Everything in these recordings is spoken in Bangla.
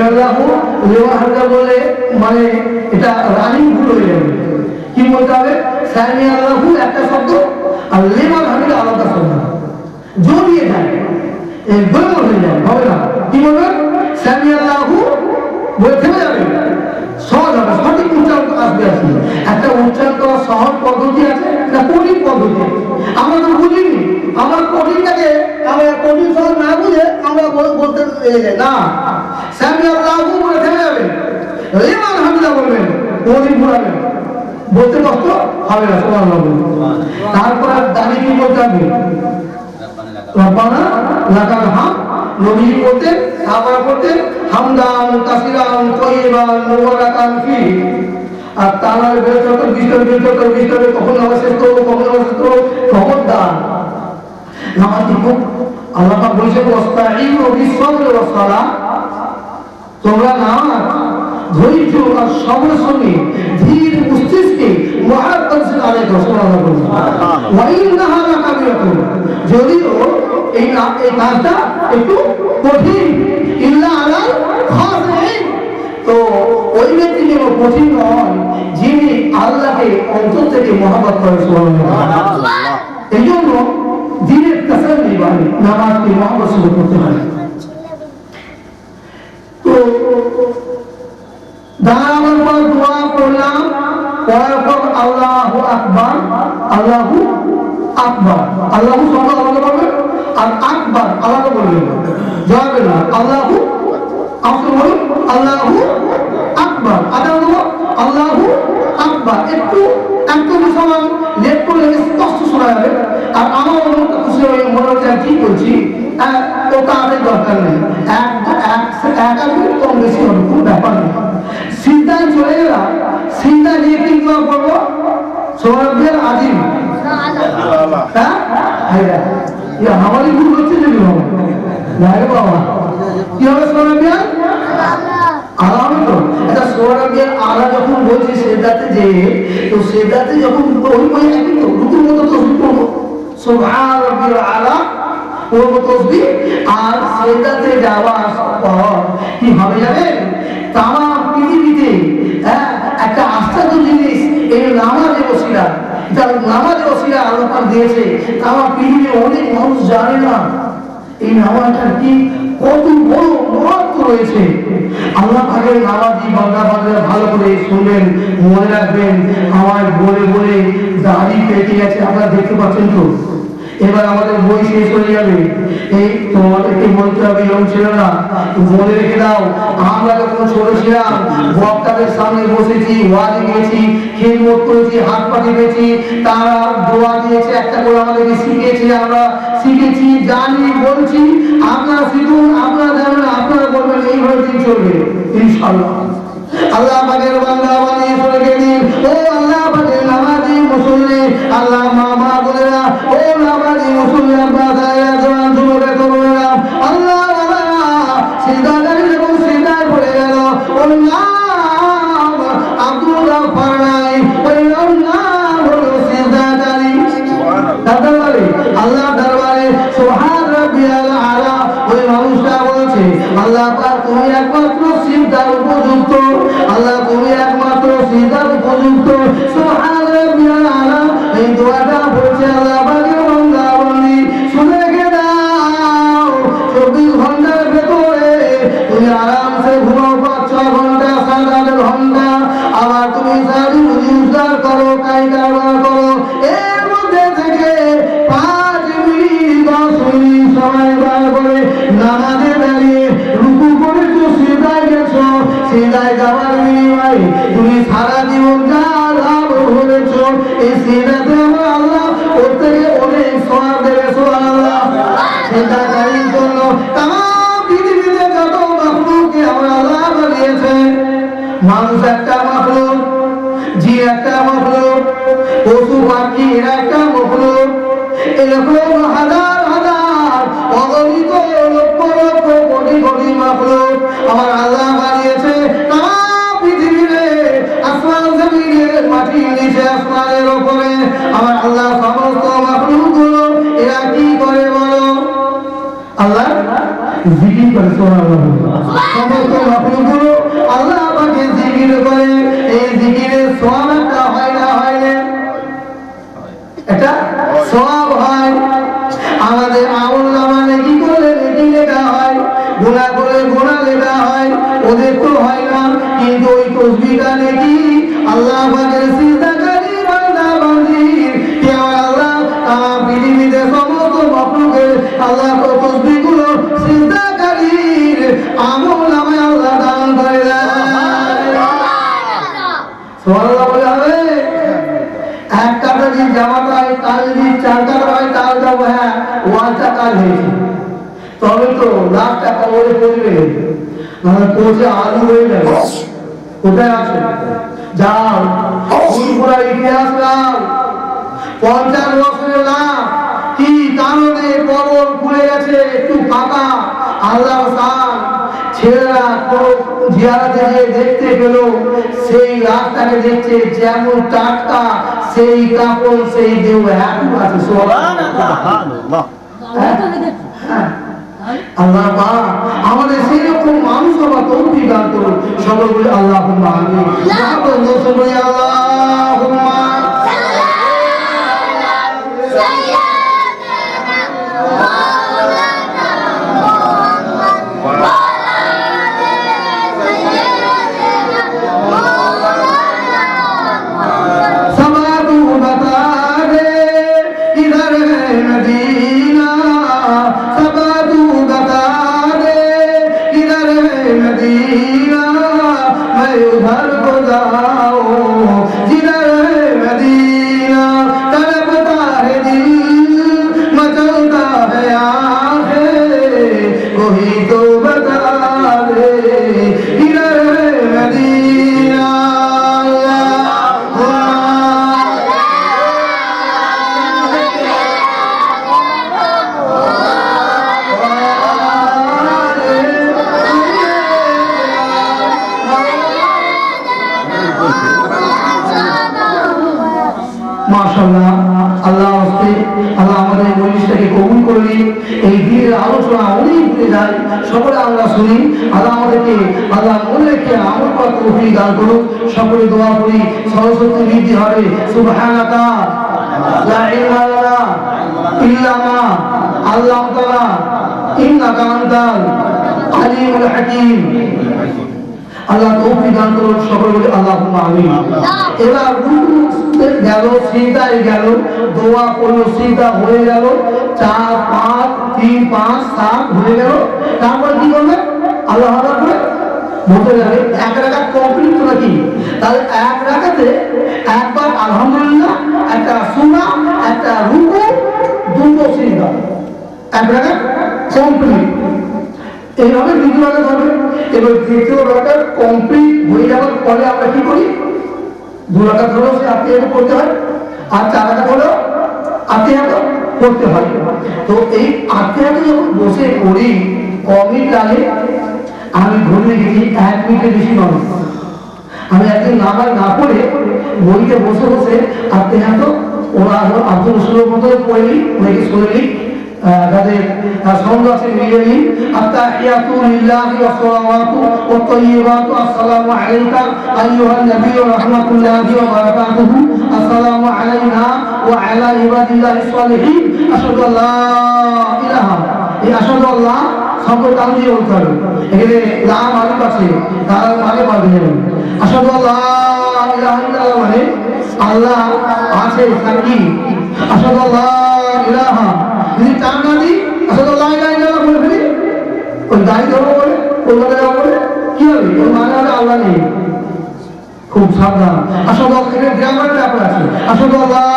সামিআল্লাহু লিমান হামিদা বলে মানে এটা রানিং ভুল হয়ে যাবে। কি বলতে হবে? সামিআল্লাহু একটা শব্দ আর লিমান হামিদা আলাদা শব্দ, জড়িয়ে যায়, গোলমাল হয়ে যায়, হবে না। কি বলবেন? সামিআল্লাহু বলে থেমে যাবে, সহজ হবে, সঠিক উচ্চারণ আসবে। আছে একটা উচ্চারণ করার সহজ পদ্ধতি আছে, না কঠিন পদ্ধতি। আমরা তো বুঝিনি, আমার কঠিনটাকে আমরা কঠিন সহজ না বুঝে আমরা বলতে যাই না। সামিআল্লাহু বলে থেমে যাবে, লিমান হামিদা বলবেন, কঠিন ঘুরাবেন, বলতে কষ্ট হবে না। সুবহানাল্লাহ। তারপর দাঁড়িয়ে কি বলতে হবে? রব্বানা লাকাল হামদ। নবী বলতেন, সাহাবারা বলতেন হামদান কাসিরান তাইয়িবান মুবারাকান ফি। আর তাআলার বেশত বিস্তর কখন নামাজ শেষ করব, কখন নামাজ শেষ করব, খবরদার নামাজ খুব আল্লাহ পাক বলেছেন ওয়াস্তাঈনু বিস-সাবরি ওয়াস-সালাহ, তোমরা নামাজ ধৈর্য আর সবরের সঙ্গে ধীর মস্তিষ্কে মুআক্কাদ আদায় করো। সুবহানাল্লাহ। ওয়া ইন্নাহা লাকাবিরাতুন, যদিও এই কাজটা একটু কঠিন, ইল্লা আলাল খাশিঈন, তো ওই ব্যক্তি যেন কঠিন নয় যিনি আল্লাহকে অন্তর থেকে মহব্বত করে। সুবহানাল্লাহ। এই জন্য দিনের তাসাল্লি বাড়ে, নামাজকে মহব্বত শুরু করতে হয়। তো দাঁড়ানোর পর দোয়া করলাম, করার পর আল্লাহু আকবার, আল্লাহু আকবার, আল্লাহু শব্দ আলাদা বলবেন আর আকবার আলাদা বলবেন, জবাব না। আল্লাহু আকবার বলুন, আল্লাহু আকবার, আদা বলবো আল্লাহু আকবার। একটু সময় লেট করলে স্পষ্ট শোনা যাবে, আর আমার মনটা খুশি হয়ে মনে হচ্ছে কি বলছি, ও কাজের দরকার নেই, এক মিনিট কম বেশি হবে, কোনো ব্যাপার নেই। সিদ্ধায় চলে গেলাম, সিদ্ধা নিয়ে কি দোয়া করবো? সুবহানাল্লাহ আজিম। হ্যাঁ আমারই ভুল হচ্ছে নাকি বাবা? কি হবে সুবহানাল্লাহ আলা? তো আচ্ছা সুবহানাল্লাহ আলা যখন বলছি সেটাতে যে, তো সেটাতে যখন ওই একই তো রুকুর মতো তাসবিহ করবো, সুবহানাল্লাহিল আলা করবো তাসবিহ, আর সেটাতে যাওয়ার পর কি হবে জানেন? তামাম পৃথিবীতে একটা আশ্চর্য জিনিস এই নামাজের ওসিলা, যার নামাজের ওসিলা আল্লাহ পাক দিয়েছে, তামাম পৃথিবীর অনেক মানুষ জানে না এই নামাজটার কি কত বড় মহত্ব রয়েছে। আল্লাহ পাকের নামাজি বান্দা বান্দারা ভালো করে শুনবেন, মনে রাখবেন। আমার বলে বলে দাড়ি পেকে গেছে, আপনারা দেখতে পাচ্ছেন তো। এবার আমাদের বই শেষ হয়ে যাবে, এই তোমাদেরকে বলতে হবে এরকম ছিল না, মনে রেখে দাও। আমরা যখন ছোট ছিলাম বক্তাদের সামনে বসেছি, ওয়াজি গেছি, খিদমত করেছি, হাত পাটি পেয়েছি, তারা দোয়া দিয়েছে, একটা করে আমাদেরকে শিখিয়েছে, আমরা শিখেছি, জানি, বলছি। আপনারা শিখুন, আপনারা জানেন, আপনারা বলবেন, এইভাবে দিন চলবে ইনশাআল্লাহ। আল্লাহ পাকের বান্দা বানিয়ে চলে দিন। ও আল্লাহ পাকের নামাজি মুসল্লি, আল্লাহ মামা বলেরা, ও নামাজি মুসল্লি, বাজায়া জওয়ান যুবক তরুণেরা, আল্লাহ সিজদায় যখন সিজদায় পড়ে গেল, ওর নাম আব্দুল গাফফার নাই, ওই নাম হলো সিজদাকারী। দরবারে আল্লাহ দরবারে সুবহান রাব্বিয়াল আলা, ওই মানুষটা বলছে আল্লাহ পাক তুমি একমাত্র সিজদার উপযুক্ত, আল্লাহ তুমি একমাত্র সিজদার উপযুক্ত, সুবহান রাব্বিয়াল আলা। এই দোয়াটা বলছে আল্লাহ পাকের বান্দা বান্দি, শুনে রেখে দাও 24 ঘন্টার ভেতরে তুমি আরামসে ঘুমাও 5-6 ঘন্টা, 7-8 ঘন্টা, আবার তুমি সারি উজগার করো, কাই কারবার করো, এর মধ্যে থেকে 5 মিনিট 10 মিনিট সময় বার করে নামাজে দাঁড়িয়ে রুকু করেছো, সিজদায় গেছো, সিজদায় যাওয়ার বিনিময়ে তুমি সারা জীবন যা লাভ করেছো, এই সিজদাতে আমার আল্লাহ ওর থেকে অনেক সওয়াব দেবে। সুবহানাল্লাহ। সিজদাকারীর জন্য তামাম পৃথিবীতে যত মাখলুককে আমার আল্লাহ বানিয়েছেন, মানুষ একটা মাখলুক, জিন একটা মাখলুক, পশু পাখি এরা একটা মাখলুক, এরকম হাজার হাজার অগণিত লক্ষ লক্ষ কোটি কোটি মাখলুক আমার আল্লাহ বানিয়েছে। তামাম পৃথিবীতে আসমান জমিনে, মাটির নিচে, আসমানের উপরে আমার আল্লাহ সমস্ত মাখলুকগুলো এরা কি করে বলো? আল্লাহ জিকির করে। সুবহানাল্লাহ। সমস্ত মাখলুক ওদের তো হয় না, কিন্তু ওই তসবিহটা নাকি আল্লাহ পাকের সিজদাকারী বান্দা বান্দির কে আল্লাহ পৃথিবীতে সমস্ত মাখলুকের আল্লাহ তসবিহগুলো সিজদাকারীর আমল নামে আল্লাহ দান করে দেয়। সুবহানাল্লাহ বলে হবে। এক টাকা যদি জামাত হয়, তার যদি 4 টাকা হয়, তার যাবো হ্যাঁ ওয়াজটা কাজ হয়েছে, তবে তো লাখ টাকা ওরে পড়বে, মানে পৌঁছে আলু হয়ে যাবে। কোথায় আছে? যাও পুরা ইতিহাস নাও। 50 বছরের লাভ কি কারণে কবর খুলে গেছে, একটু ফাঁকা, আল্লাহ শান ছেলেরা জিয়ারতে গিয়ে দেখতে পেল, সেই লাশটাকে দেখছে যেমন টাটকা, সেই কাপড় সেই দেহ এখন আছে। সুবহানাল্লাহ। আল্লাহ পাক আমাদের সেরকম মানুষ হওয়ার তৌফিক দান করুন। সকল বলি আল্লাহুম্মা আমিন। সকল বলি আল্লাহুম্মা মাশাআল্লাহ। আল্লাহ আল্লাহ আমাদের মজলিসটাকে কবুল করে নিন। এই দিনের আলোচনা অনেক দূরে যায়, সকলে আমরা শুনি। আল্লাহ আমাদেরকে আল্লাহ মনে রেখে আমল করার তৌফিক দান করুন। সকলে দোয়া করি, সরস্বতী বৃদ্ধি হবে। সুবহানাকা লা ইলাহা ইল্লা ইল্লা মা আল্লামতানা ইন্নাকা আনতাল আলিমুল হাকীম। আল্লাহ তৌফিক দান করুন। সকলে বলি আল্লাহুম্মা আমিন। এবার রুকুতে গেল, সিজদায় গেল, দোয়া করলো, সিজদা হয়ে গেল, 4 5 3 5 7 হয়ে গেল। তারপর কি করবে? আল্লাহু আকবার করে বলতে যাবে। এক রাকাত কমপ্লিট তো নাকি? তাহলে এক রাকাতে একবার আলহামদুলিল্লাহ, একটা সূরা, একটা রুকু, দুটো সিজদা, এক রাকাত কমপ্লিট। এইভাবে দ্বিতীয় রাকাত হবে। এবার তৃতীয় রাকাত কমপ্লিট হয়ে যাওয়ার পরে আমরা কি করি? 2 রাকাত হলো সে আত্মীয়তা করতে হয়, আর 4 রাকাত হলো আত্মীয়তা করতে হয়। তো এই আত্মীয়তা যখন বসে করি কমই লাগে, আমি ধরে রেখেছি 1 মিনিটের বেশি নয়। আমি একদিন নামাজ না পড়ে বইতে বসে বসে আত্মীয়তা ওরা আব্দুল রসুলের মতো পড়েনি, অনেকে শুনেনি, যাদের সঙ্গ আছে মিলেনি। আত্তাহিয়াতু লিল্লাহি ওয়া সালাওয়াতু ওয়া তাইয়্যিবাতু আসসালামু আলাইকা আইয়ুহান নবী ওয়া রাহমাতুল্লাহি ওয়া বারাকাতুহু আসসালামু আলাইনা ওয়া আলা ইবাদিল্লাহিস সালিহিন আশহাদু আল্লা ইলাহা। এই আশহাদু আল্লাহ শব্দ কান দিয়ে বলতে হবে। এখানে লাম আলিফ আছে, তার মানে পাবে না। আশহাদু আল্লা ইলাহা ইল্লাল্লাহ মানে আল্লাহ আছে সাকি। আশহাদু আল্লা ইলাহা যদি টান না দিই, আসলে লা ইলাহা ইল্লাল্লাহ বলে ফেলি, ওই গাড়ি ধরবো বলে কলকাতা যাবো বলে কি হবে? ওর মানে হবে আল্লাহ নেই। খুব সাবধান। আসলে এখানে গ্রামারের ব্যাপার আছে। আসলে লা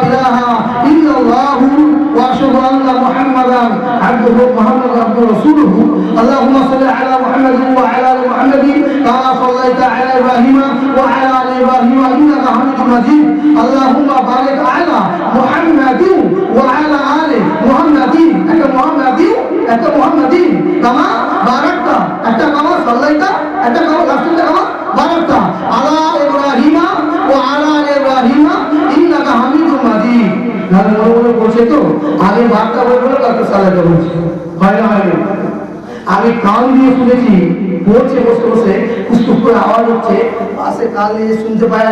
ইলাহা ইল্লাল্লাহু ওয়া আশহাদু আন্না মুহাম্মাদান আবদুহু মুহাম্মাদুর রাসূলুহু। আল্লাহুম্মা সাল্লি আলা মুহাম্মাদিন ওয়া আলা আলি মুহাম্মাদিন কামা সাল্লাইতা আলা ইব্রাহিম ওয়া আলা আলি ইব্রাহিম ইন্নাকা হামিদুম মাজিদ। আল্লাহুম্মা বারিক আলা মুহাম্মাদিন ওয়া আলা আলি মুহাম্মাদিন। একটা মুহাম্মাদিন, একটা মুহাম্মাদিন, কামা বারাকতা, একটা কামা সাল্লাইতা, একটা কামা লাস্টে কামা বারাকতা আলা ইব্রাহিম ওয়া আলা আলি ইব্রাহিম ইন্নাকা হামিদুম মাজিদ। নারে মনে বলছে তো আগে বার্তা বলবো, তারপর সালাতে বলছে, হয় না? হয় না? আমি কান দিয়ে শুনেছি, বলছে বসে বসে কুসকুস করে আওয়াজ হচ্ছে, পাশে কান দিয়ে শুনতে পাই না।